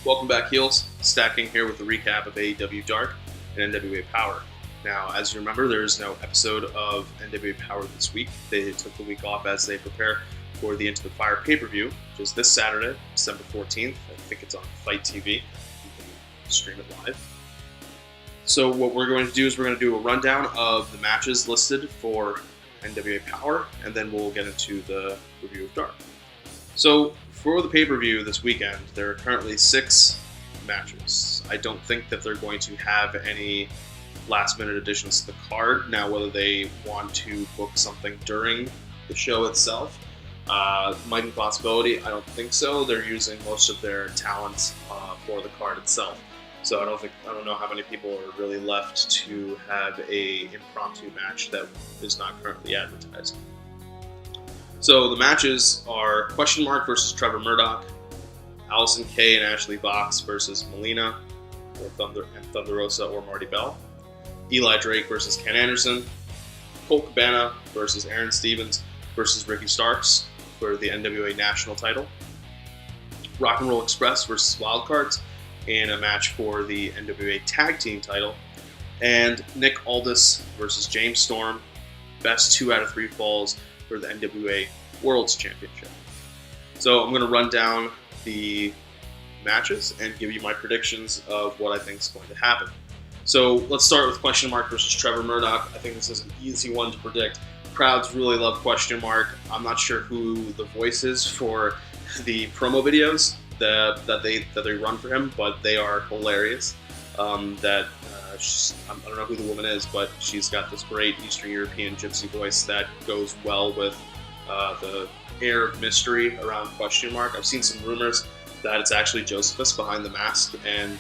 Welcome back, Heels. StatKing here with a recap of AEW Dark and NWA Powerrr. Now, as you remember, there is no episode of NWA Powerrr this week. They took the week off as they prepare for the Into the Fire pay-per-view, which is this Saturday, December 14th. I think it's on Fight TV. You can stream it live. So what we're going to do is we're going to do a rundown of the matches listed for NWA Powerrr, and then we'll get into the review of Dark. So for the pay-per-view this weekend, there are currently 6 matches. I don't think that they're going to have any last-minute additions to the card. Now, whether they want to book something during the show itself might be a possibility. I don't think so. They're using most of their talent for the card itself. So I don't know how many people are really left to have a impromptu match that is not currently advertised. So the matches are Question Mark versus Trevor Murdoch, Allison Kay and Ashley Box versus Melina or Thunder Rosa or Marty Bell, Eli Drake versus Ken Anderson, Colt Cabana versus Aaron Stevens versus Ricky Starks for the NWA National title, Rock and Roll Express versus Wildcards in a match for the NWA Tag Team title, and Nick Aldis versus James Storm, best 2 out of 3 falls for the NWA World's Championship. So I'm going to run down the matches and give you my predictions of what I think is going to happen. So let's start with Question Mark versus Trevor Murdoch. I think this is an easy one to predict. Crowds really love Question Mark. I'm not sure who the voice is for the promo videos that they run for him, but they are hilarious. I don't know who the woman is, but she's got this great Eastern European gypsy voice that goes well with the air of mystery around Question Mark. I've seen some rumors that it's actually Josephus behind the mask, and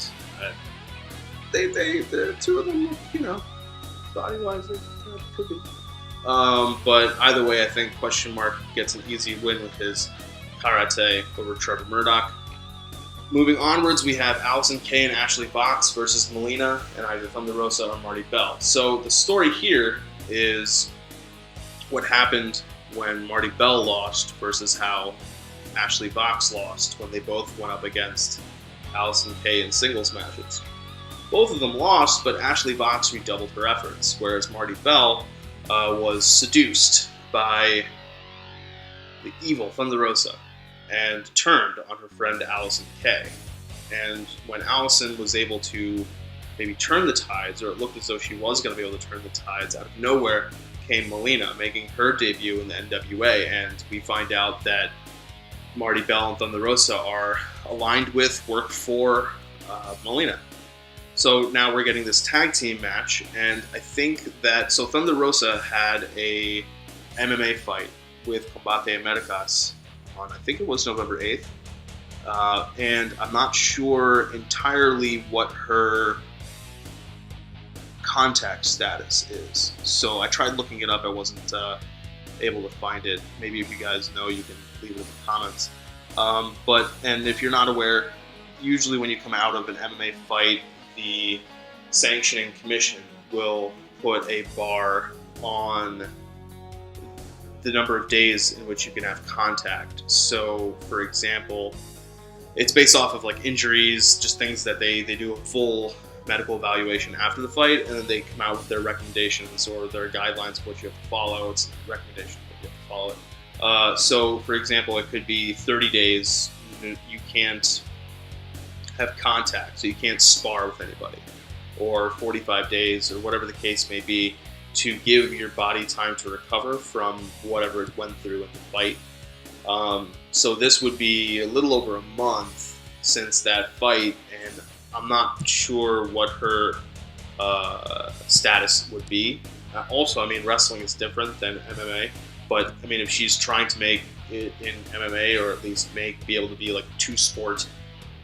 the two of them, body-wise, it could be. But either way, I think Question Mark gets an easy win with his karate over Trevor Murdoch. Moving onwards, we have Allison Kay and Ashley Box versus Melina and either Thunder Rosa or Marty Bell. So the story here is what happened when Marty Bell lost versus how Ashley Box lost when they both went up against Allison Kay in singles matches. Both of them lost, but Ashley Box redoubled her efforts, whereas Marty Bell was seduced by the evil Thunder Rosa and turned on her friend Allison Kay. And when Allison was able to maybe turn the tides, or it looked as though she was going to be able to turn the tides, out of nowhere came Melina, making her debut in the NWA, and we find out that Marty Bell and Thunder Rosa are aligned with, work for Melina. So now we're getting this tag team match, and I think that, so Thunder Rosa had a MMA fight with Combate Americas on, I think it was November 8th, and I'm not sure entirely what her contact status is. So I tried looking it up, I wasn't able to find it. Maybe if you guys know, you can leave it in the comments. And if you're not aware, usually when you come out of an MMA fight, the sanctioning commission will put a bar on the number of days in which you can have contact. So, for example, it's based off of like injuries, just things that they do a full medical evaluation after the fight, and then they come out with their recommendations or their guidelines of what you have to follow. It's a recommendation that you have to follow. So, for example, it could be 30 days you can't have contact, so you can't spar with anybody, or 45 days, or whatever the case may be, to give your body time to recover from whatever it went through in the fight. So this would be a little over a month since that fight, and I'm not sure what her status would be. Also, I mean, wrestling is different than MMA, but I mean, if she's trying to make it in MMA, or at least be able to be like a 2-sport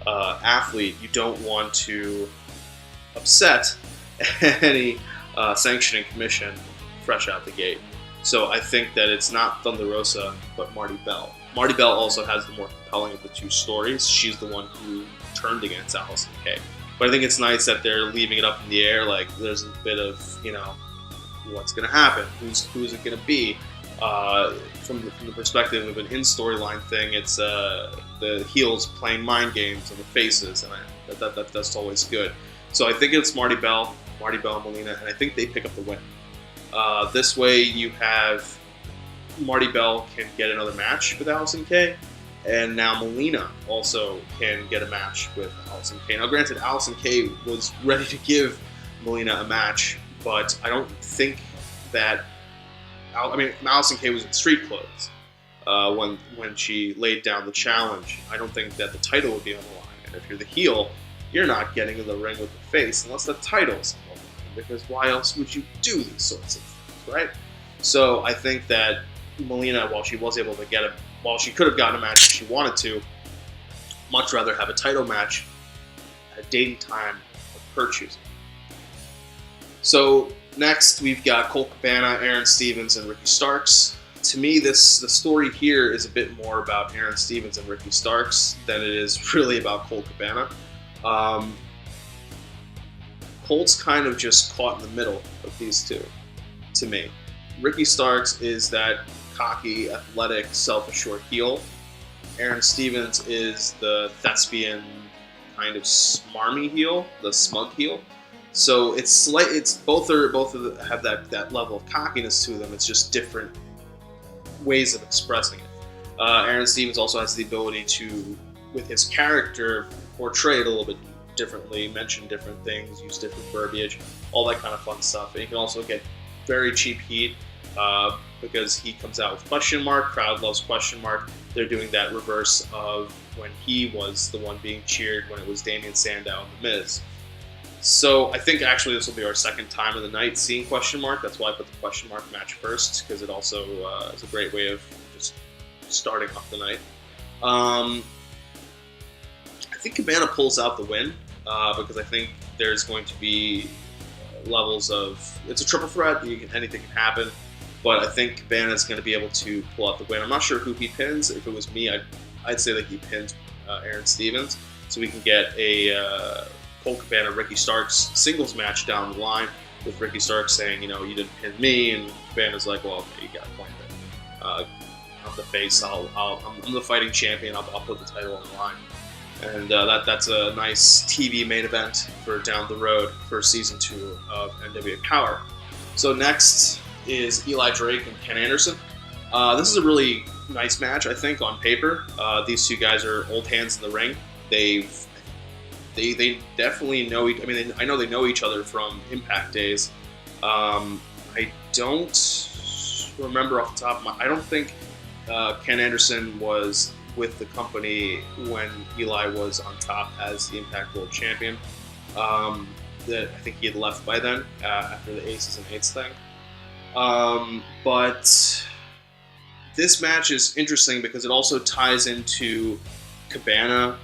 athlete, you don't want to upset any sanctioning commission fresh out the gate. So I think that it's not Thunder Rosa, but Marty Bell. Marty Bell also has the more compelling of the 2 stories. She's the one who turned against Allison Kay. But I think it's nice that they're leaving it up in the air. Like, there's a bit of, what's going to happen? Who's it going to be? From the perspective of an in-storyline thing, it's the heels playing mind games on the faces, and that's always good. So I think it's Marty Bell, and Melina, and I think they pick up the win. This way, you have Marty Bell can get another match with Allison Kay, and now Melina also can get a match with Allison Kay. Now, granted, Allison Kay was ready to give Melina a match, but I don't think that. I mean, Allison Kay was in street clothes when she laid down the challenge. I don't think that the title would be on the line. And if you're the heel, you're not getting in the ring with the face unless the title's on the line. Because why else would you do these sorts of things, right? So I think that Melina, while she was able to while she could have gotten a match if she wanted to, much rather have a title match at a date and time of her choosing. So next, we've got Colt Cabana, Aaron Stevens, and Ricky Starks. To me, the story here is a bit more about Aaron Stevens and Ricky Starks than it is really about Colt Cabana. Colt's kind of just caught in the middle of these two, to me. Ricky Starks is that cocky, athletic, self-assured heel. Aaron Stevens is the thespian, kind of smarmy heel, the smug heel. So it's both have that level of cockiness to them. It's just different ways of expressing it. Aaron Stevens also has the ability to, with his character, portray it a little bit differently, mention different things, use different verbiage, all that kind of fun stuff. And he can also get very cheap heat because he comes out with question mark. Crowd loves question mark. They're doing that reverse of when he was the one being cheered when it was Damien Sandow and The Miz. So I think actually this will be our second time of the night seeing question mark. That's why I put the question mark match first, because it also is a great way of just starting off the night. I think Cabana pulls out the win because I think there's going to be levels of, it's a triple threat, anything can happen, but I think Cabana is going to be able to pull out the win. I'm not sure who he pins. If it was me, I'd say that he pins Aaron Stevens, so we can get a Colt Cabana, Ricky Starks singles match down the line with Ricky Starks saying, you didn't pin me, and Cabana's like, well, okay, you got a point there. I'm the face. I'm the fighting champion. I'll put the title on the line, and that's a nice TV main event for down the road for season 2 of NWA Powerrr. So next is Eli Drake and Ken Anderson. This is a really nice match, I think, on paper. These two guys are old hands in the ring. They definitely know. I know they know each other from Impact days. I don't remember off the top of my. I don't think Ken Anderson was with the company when Eli was on top as the Impact World Champion. I think he had left by then after the Aces and Eights thing. But this match is interesting because it also ties into Cabana.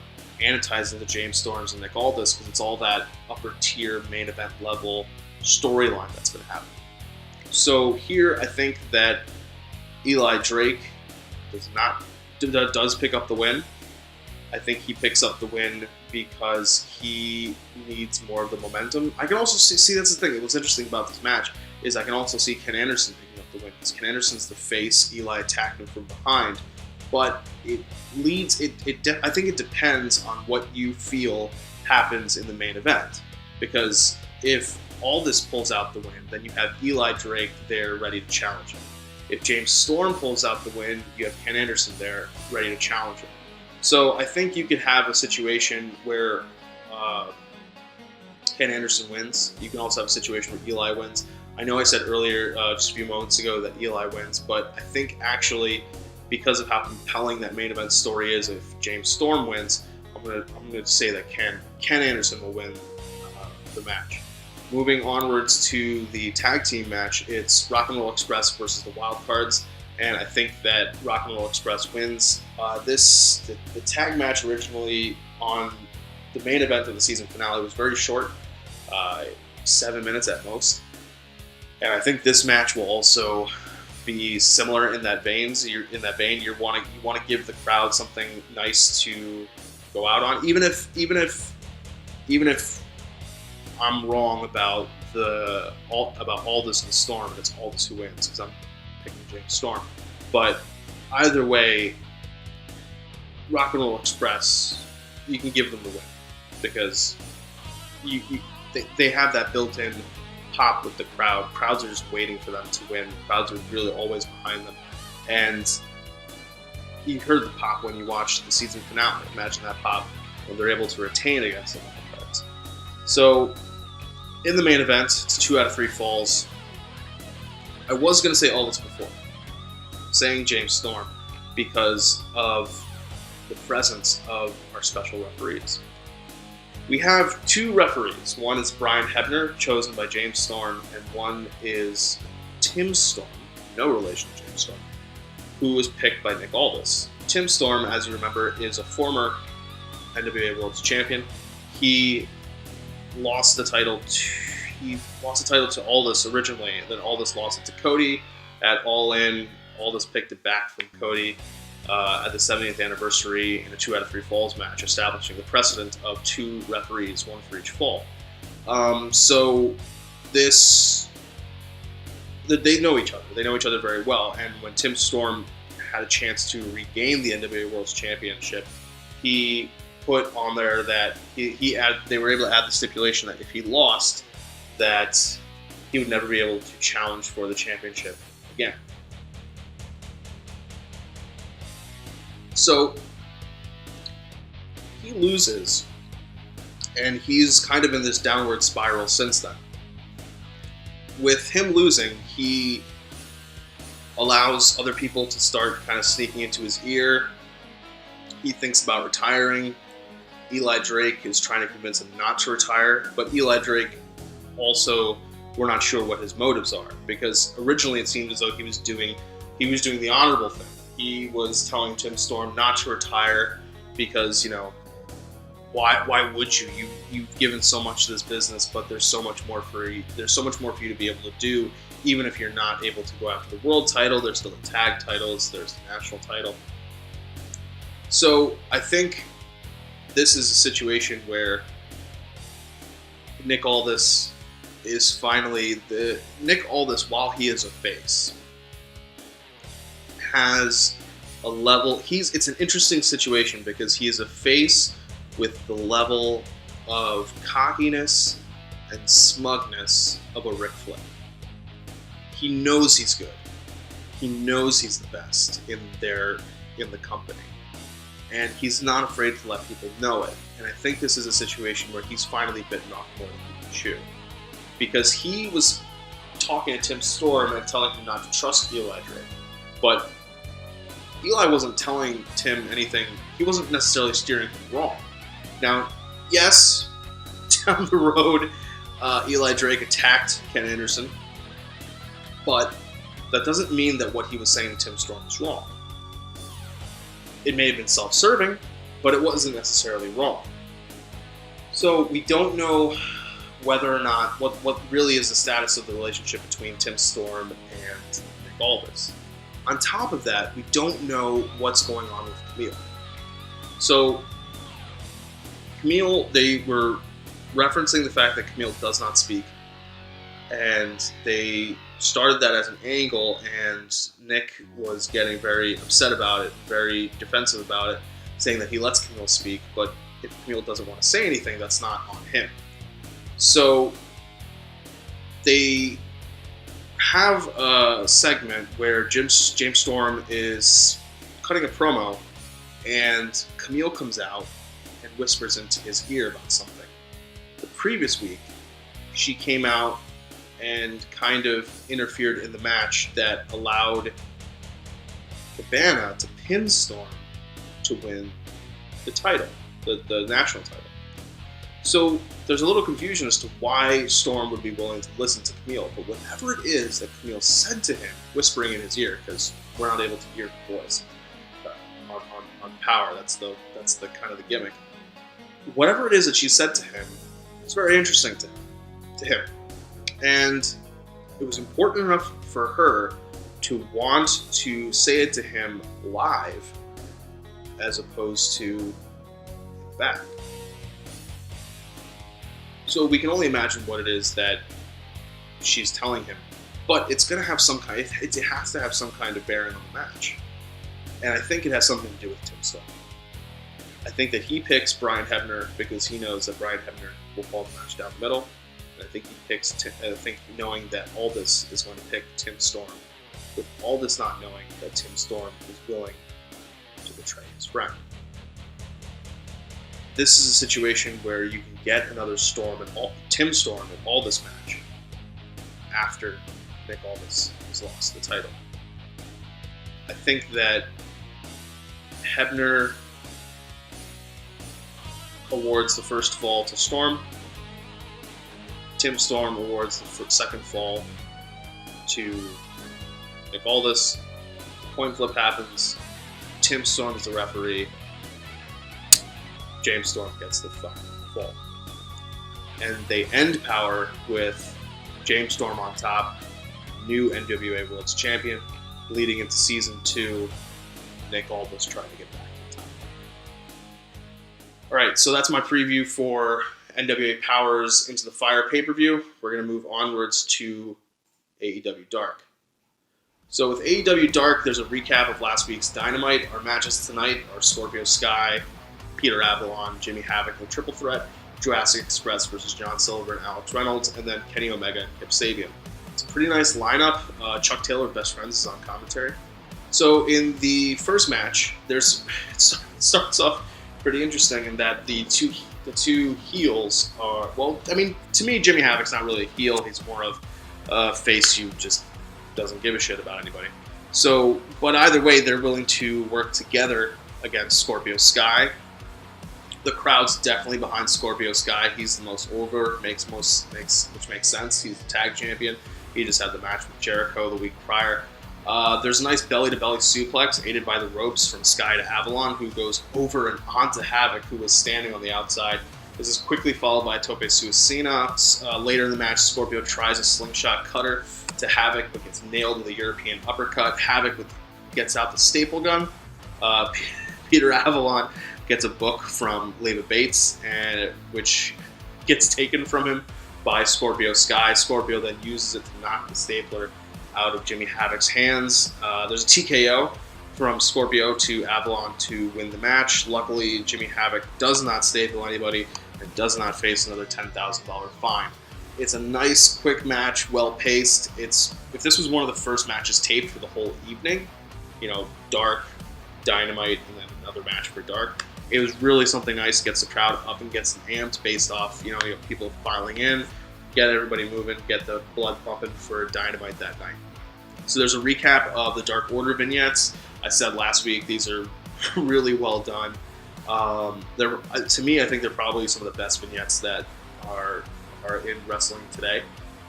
And it ties into James Storms and Nick Aldis because it's all that upper tier main event level storyline that's going to happen. So here I think that Eli Drake does pick up the win. I think he picks up the win because he needs more of the momentum. I can also see that's the thing. What's interesting about this match is I can also see Ken Anderson picking up the win because Ken Anderson's the face. Eli attacked him from behind. But it leads. I think it depends on what you feel happens in the main event. Because if Aldis pulls out the win, then you have Eli Drake there ready to challenge him. If James Storm pulls out the win, you have Ken Anderson there ready to challenge him. So I think you could have a situation where Ken Anderson wins. You can also have a situation where Eli wins. I know I said earlier, just a few moments ago, that Eli wins, but I think actually, because of how compelling that main event story is, if James Storm wins, I'm gonna say that Ken Anderson will win the match. Moving onwards to the tag team match, it's Rock and Roll Express versus the Wild Cards, and I think that Rock and Roll Express wins. The tag match originally on the main event of the season finale was very short, 7 minutes at most, and I think this match will also be similar in that vein. You want to give the crowd something nice to go out on, even if I'm wrong about Aldis and Storm, and it's Aldis who wins because I'm picking James Storm. But either way, Rock and Roll Express, you can give them the win because they have that built-in pop with the crowd. Crowds are just waiting for them to win. Crowds are really always behind them. And you heard the pop when you watched the season finale. Imagine that pop when they're able to retain against the Wildcats. So, in the main event, it's 2 out of 3 falls. I was going to say all this before, saying James Storm, because of the presence of our special referees. We have 2 referees. One is Brian Hebner, chosen by James Storm, and one is Tim Storm, no relation to James Storm, who was picked by Nick Aldis. Tim Storm, as you remember, is a former NWA World Champion. He lost the title to Aldis originally, and then Aldis lost it to Cody at All In. Aldis picked it back from Cody at the 70th anniversary in a 2 out of 3 falls match, establishing the precedent of 2 referees, 1 for each fall. So they know each other. They know each other very well. And when Tim Storm had a chance to regain the NWA World Championship, he put on there that they were able to add the stipulation that if he lost, that he would never be able to challenge for the championship again. So he loses, and he's kind of in this downward spiral since then. With him losing, he allows other people to start kind of sneaking into his ear. He thinks about retiring. Eli Drake is trying to convince him not to retire, but Eli Drake also, we're not sure what his motives are, because originally it seemed as though he was doing the honorable thing. He was telling Tim Storm not to retire because, why would you? You've given so much to this business, but there's so much more for you to be able to do, even if you're not able to go after the world title. There's still the tag titles, there's the national title. So I think this is a situation where Nick Aldis is finally Nick Aldis, while he is a face, has a level. It's an interesting situation because he is a face with the level of cockiness and smugness of a Ric Flair. He knows he's good. He knows he's the best in the company. And he's not afraid to let people know it. And I think this is a situation where he's finally bitten off more than he can chew. Because he was talking to Tim Storm and telling him not to trust Eli Drake. But Eli wasn't telling Tim anything. He wasn't necessarily steering him wrong. Now, yes, down the road, Eli Drake attacked Ken Anderson. But that doesn't mean that what he was saying to Tim Storm was wrong. It may have been self-serving, but it wasn't necessarily wrong. So we don't know whether or not, what really is the status of the relationship between Tim Storm and Nick Aldis. On top of that, we don't know what's going on with Camille. So Camille, they were referencing the fact that Camille does not speak, and they started that as an angle, and Nick was getting very upset about it, very defensive about it, saying that he lets Camille speak, but if Camille doesn't want to say anything, that's not on him. So they have a segment where James Storm is cutting a promo, and Camille comes out and whispers into his ear about something. The previous week, she came out and kind of interfered in the match that allowed Cabana to pin Storm to win the title, the national title. So there's a little confusion as to why Storm would be willing to listen to Camille, but whatever it is that Camille said to him, whispering in his ear, because we're not able to hear the voice on Powerrr, that's the kind of the gimmick. Whatever it is that she said to him, it's very interesting to him. And it was important enough for her to want to say it to him live as opposed to back. So we can only imagine what it is that she's telling him. but it's going to have some kind. It has to have some kind of bearing on the match, and I think it has something to do with Tim Storm. I think that he picks Brian Hebner because he knows that Brian Hebner will fall the match down the middle. And I think he picks. I think knowing that Aldis is going to pick Tim Storm, with Aldis not knowing that Tim Storm is willing to betray his friend. This is a situation where you can get another Tim Storm in Aldis match after Nick Aldis has lost the title. I think that Hebner awards the first fall to Storm. Tim Storm awards the second fall to Nick Aldis. Coin flip happens. Tim Storm is the referee. James Storm gets the final fall. And they end Powerrr with James Storm on top, new NWA World Champion, leading into Season 2, Nick Aldis trying to get back to the top. Alright, so that's my preview for NWA Powerrr's Into the Fire pay-per-view. We're going to move onwards to AEW Dark. So with AEW Dark, there's a recap of last week's Dynamite. Our matches tonight are Scorpio Sky, Peter Avalon, Jimmy Havoc with Triple Threat, Jurassic Express versus John Silver and Alex Reynolds, and then Kenny Omega and Kip Sabian. It's a pretty nice lineup. Chuck Taylor of Best Friends is on commentary. So in the first match, it starts off pretty interesting in that the two heels are, well, I mean, to me, Jimmy Havoc's not really a heel. He's more of a face who just doesn't give a shit about anybody. So, but either way, they're willing to work together against Scorpio Sky. The crowd's definitely behind Scorpio Sky. He's the most over, which makes sense. He's the tag champion. He just had the match with Jericho the week prior. There's a nice belly-to-belly suplex aided by the ropes from Sky to Avalon, who goes over and onto Havoc, who was standing on the outside. This is quickly followed by a Tope Suicina. Later in the match, Scorpio tries a slingshot cutter to Havoc, but gets nailed with a European uppercut. Havoc gets out the staple gun. Peter Avalon gets a book from Leva Bates, which gets taken from him by Scorpio Sky. Scorpio then uses it to knock the stapler out of Jimmy Havoc's hands. There's a TKO from Scorpio to Avalon to win the match. Luckily, Jimmy Havoc does not staple anybody and does not face another $10,000 fine. It's a nice, quick match, well-paced. If this was one of the first matches taped for the whole evening, Dark, Dynamite, and then another match for Dark, it was really something nice. Gets the crowd up and gets them amped based off, you have people filing in, get everybody moving, get the blood pumping for Dynamite that night. So there's a recap of the Dark Order vignettes. I said last week, these are really well done. To me, I think they're probably some of the best vignettes that are in wrestling today.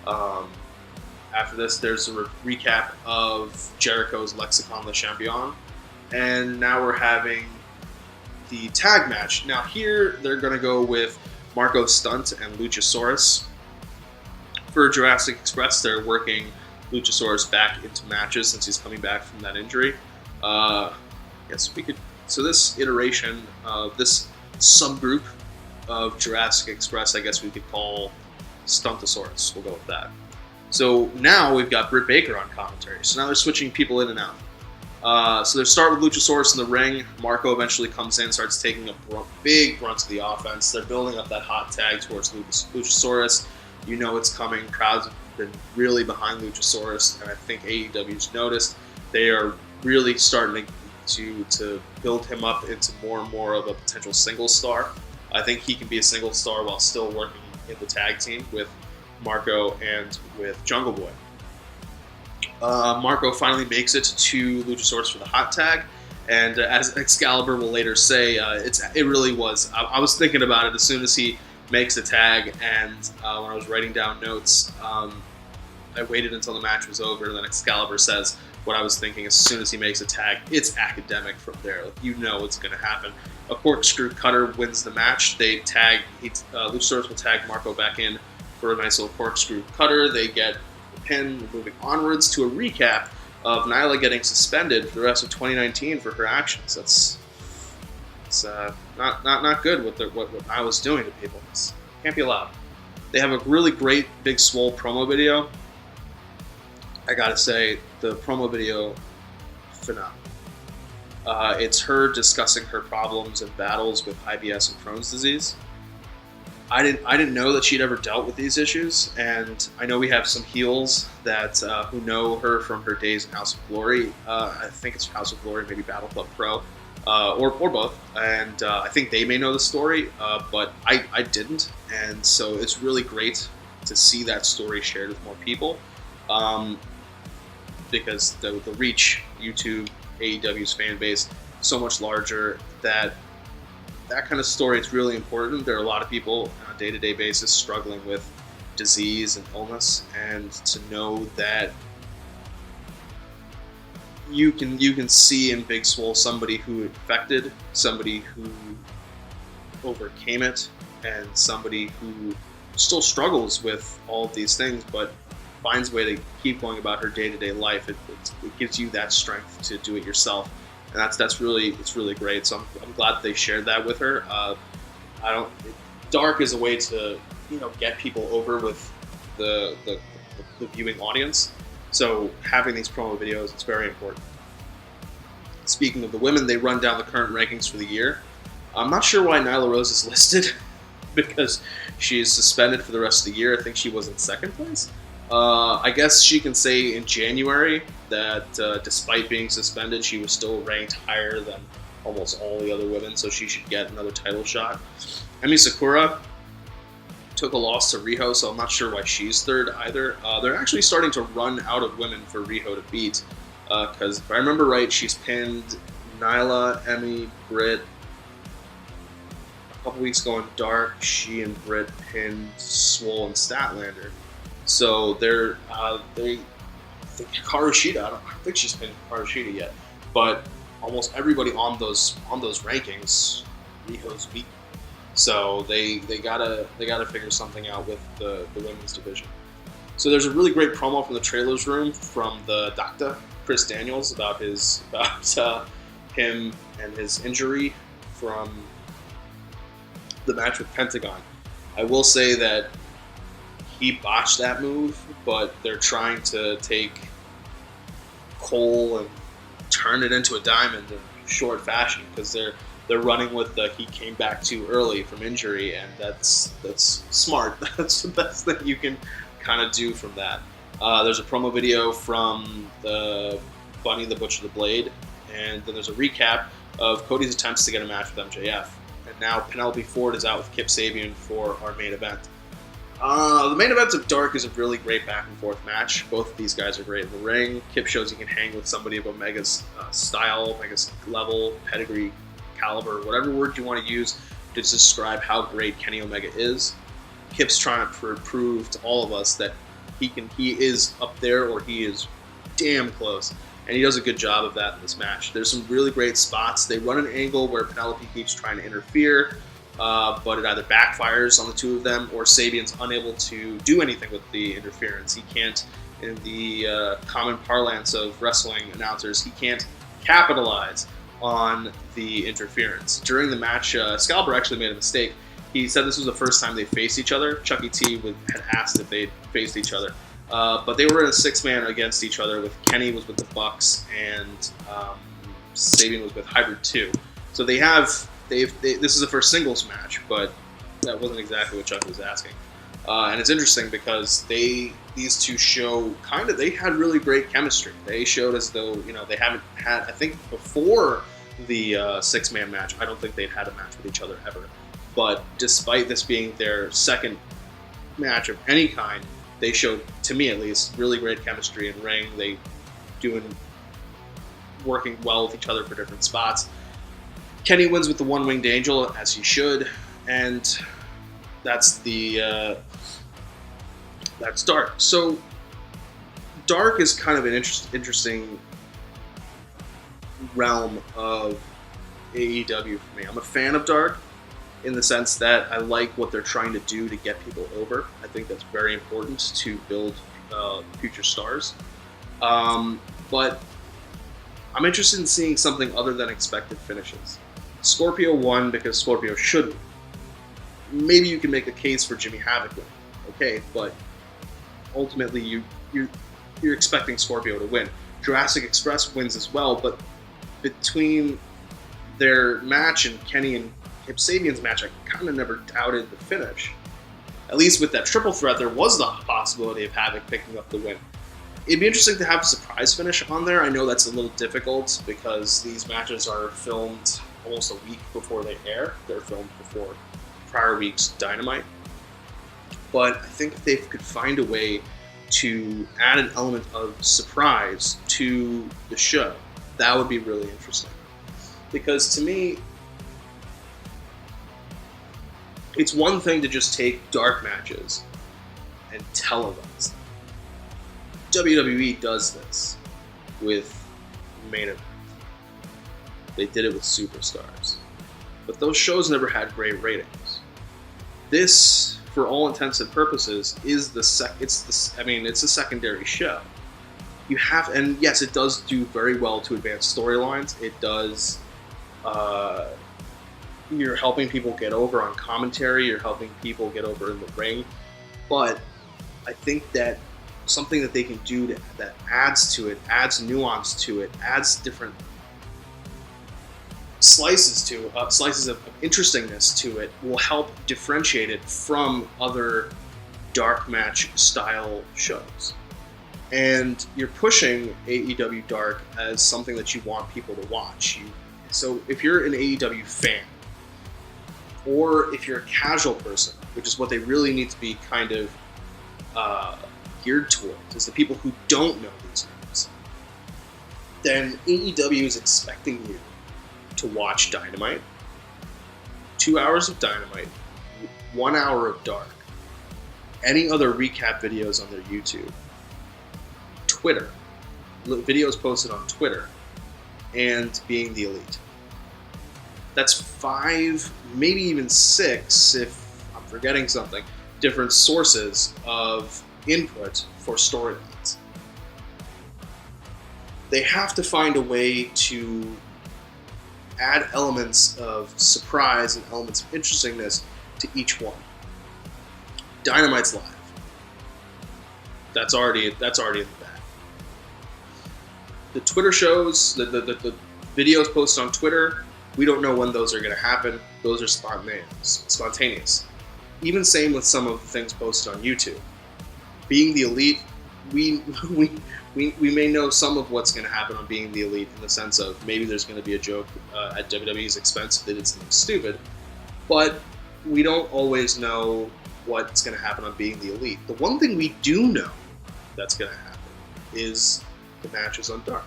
After this, there's a recap of Jericho's Lexicon Le Champion. And now we're having the tag match. Now here, they're going to go with Marco Stunt and Luchasaurus. For Jurassic Express, they're working Luchasaurus back into matches since he's coming back from that injury. So this iteration of this subgroup of Jurassic Express, I guess we could call Stuntosaurus. We'll go with that. So now we've got Britt Baker on commentary. So now they're switching people in and out. So they start with Luchasaurus in the ring. Marco eventually comes in, starts taking a big brunt of the offense. They're building up that hot tag towards Luchasaurus. You know it's coming. Crowds have been really behind Luchasaurus, and I think AEW's noticed. They are really starting to build him up into more and more of a potential single star. I think he can be a single star while still working in the tag team with Marco and with Jungle Boy. Marco finally makes it to Luchasaurus for the hot tag, and as Excalibur will later say, it really was. I was thinking about it as soon as he makes the tag, and when I was writing down notes, I waited until the match was over, and then Excalibur says what I was thinking as soon as he makes a tag. It's academic from there. You know what's going to happen. A corkscrew cutter wins the match. Luchasaurus will tag Marco back in for a nice little corkscrew cutter. They get the pin. We're moving onwards to a recap of Nyla getting suspended for the rest of 2019 for her actions. It's not good what Nyla's doing to people. It can't be allowed. They have a really great big swole promo video I gotta say, the promo video, phenomenal. It's her discussing her problems and battles with IBS and Crohn's disease. I didn't know that she'd ever dealt with these issues, and I know we have some heels that who know her from her days in House of Glory. I think it's House of Glory, maybe Battle Club Pro, or both. And I think they may know the story, but I didn't, and so it's really great to see that story shared with more people, because the reach, YouTube, AEW's fan base, so much larger that kind of story is really important. There are a lot of people on a day-to-day basis struggling with disease and illness, and to know that you can see in Big Swole somebody who infected, somebody who overcame it, and somebody who still struggles with all of these things, but finds a way to keep going about her day-to-day life. It gives you that strength to do it yourself. And it's really great. So I'm glad that they shared that with her. Dark is a way to get people over with the viewing audience. So having these promo videos, it's very important. Speaking of the women, they run down the current rankings for the year. I'm not sure why Nyla Rose is listed because she is suspended for the rest of the year. I think she was in second place. I guess she can say in January that despite being suspended, she was still ranked higher than almost all the other women, so she should get another title shot. Emi Sakura took a loss to Riho, so I'm not sure why she's third either. They're actually starting to run out of women for Riho to beat, because if I remember right, she's pinned Nyla, Emi, Britt. A couple weeks ago in Dark, she and Britt pinned Swole and Statlander. So they Hikaru Shida, I don't think she's pinned Hikaru Shida yet, but almost everybody on those rankings, Riho's beat. So they gotta figure something out with the women's division. So there's a really great promo from the trailers room from the Doctor Chris Daniels about him and his injury from the match with Pentagon. I will say that he botched that move, but they're trying to take coal and turn it into a diamond in short fashion, because they're running with the he came back too early from injury, and that's smart. That's the best thing you can kind of do from that. There's a promo video from the Bunny the Butcher the Blade, and then there's a recap of Cody's attempts to get a match with MJF. And now Penelope Ford is out with Kip Sabian for our main event. The main event of Dark is a really great back and forth match. Both of these guys are great in the ring. Kip shows he can hang with somebody of Omega's style, Omega's level, pedigree, caliber, whatever word you want to use to describe how great Kenny Omega is. Kip's trying to prove to all of us that he is up there, or he is damn close. And he does a good job of that in this match. There's some really great spots. They run an angle where Penelope keeps trying to interfere, but it either backfires on the two of them, or Sabian's unable to do anything with the interference. He can't, in the common parlance of wrestling announcers, he can't capitalize on the interference. During the match, Excalibur actually made a mistake. He said this was the first time they faced each other. Chucky T had asked if they'd faced each other. But they were in a six-man against each other. With Kenny was with the Bucks, and Sabian was with Hybrid 2. So this is the first singles match, but that wasn't exactly what Chuck was asking. And it's interesting because these two show they had really great chemistry. They showed as though they haven't had, I think before the six-man match, I don't think they'd had a match with each other ever. But despite this being their second match of any kind, they showed, to me at least, really great chemistry in ring. They working well with each other for different spots. Kenny wins with the one-winged angel, as he should, and that's Dark. So Dark is kind of an interesting realm of AEW for me. I'm a fan of Dark in the sense that I like what they're trying to do to get people over. I think that's very important to build future stars. But I'm interested in seeing something other than expected finishes. Scorpio won because Scorpio should win. Maybe you can make a case for Jimmy Havoc winning, okay, but ultimately you're expecting Scorpio to win. Jurassic Express wins as well, but between their match and Kenny and Kip Sabian's match, I kind of never doubted the finish. At least with that triple threat, there was the possibility of Havoc picking up the win. It'd be interesting to have a surprise finish on there. I know that's a little difficult because these matches are filmed almost a week before they air. They're filmed before prior week's Dynamite. But I think if they could find a way to add an element of surprise to the show, that would be really interesting. Because to me, it's one thing to just take dark matches and televise them. WWE does this with main event. They did it with superstars. But those shows never had great ratings. This, for all intents and purposes, is it's a secondary show. You have, and yes, it does do very well to advance storylines. It does. You're helping people get over on commentary. You're helping people get over in the ring. But I think that something that they can do that adds to it, adds nuance to it, adds different slices of interestingness to it, will help differentiate it from other dark match style shows. And you're pushing AEW Dark as something that you want people to watch. So if you're an AEW fan, or if you're a casual person, which is what they really need to be kind of geared towards, is the people who don't know these names, then AEW is expecting you to watch Dynamite, 2 hours of Dynamite, 1 hour of Dark, any other recap videos on their YouTube, Twitter, videos posted on Twitter, and Being the Elite. That's 5, maybe even 6, if I'm forgetting something, different sources of input for storylines. They have to find a way to add elements of surprise and elements of interestingness to each one. Dynamite's live. That's already in the bag. The Twitter shows, the videos posted on Twitter, we don't know when those are going to happen. Those are spontaneous. Even same with some of the things posted on YouTube. Being the Elite, we may know some of what's going to happen on Being the Elite in the sense of maybe there's going to be a joke at WWE's expense if they did something stupid, but we don't always know what's going to happen on Being the Elite. The one thing we do know that's going to happen is the matches on Dark.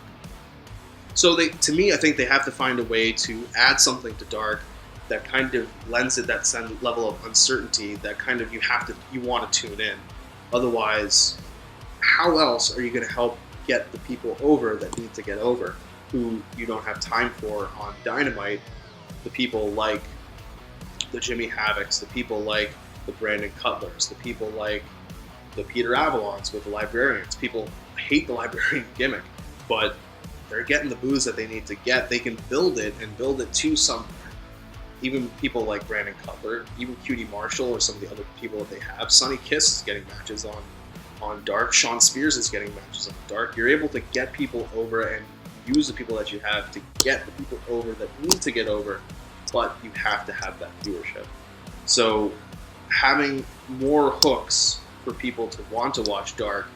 So to me, I think they have to find a way to add something to Dark that kind of lends it that level of uncertainty that kind of you want to tune in. Otherwise, how else are you going to help get the people over that need to get over, who you don't have time for on Dynamite? The people like the Jimmy Havocs, the people like the Brandon Cutlers, the people like the Peter Avalons with the Librarians. People hate the Librarian gimmick, but they're getting the booze that they need to get. They can build it to somewhere. Even people like Brandon Cutler, even QT Marshall, or some of the other people that they have. Sonny Kiss is getting matches on Dark. Sean Spears is getting matches on Dark. You're able to get people over and use the people that you have to get the people over that need to get over, but you have to have that viewership. So having more hooks for people to want to watch Dark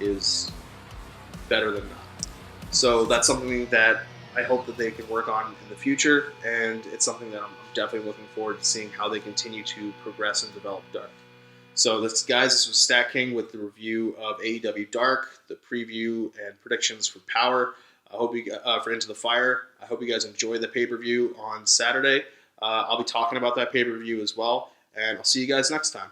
is better than not. So that's something that I hope that they can work on in the future, and it's something that I'm definitely looking forward to seeing how they continue to progress and develop Dark. So this was StatKing with the review of AEW Dark, the preview and predictions for Powerrr. I hope for Into the Fire. I hope you guys enjoy the pay-per-view on Saturday. I'll be talking about that pay-per-view as well, and I'll see you guys next time.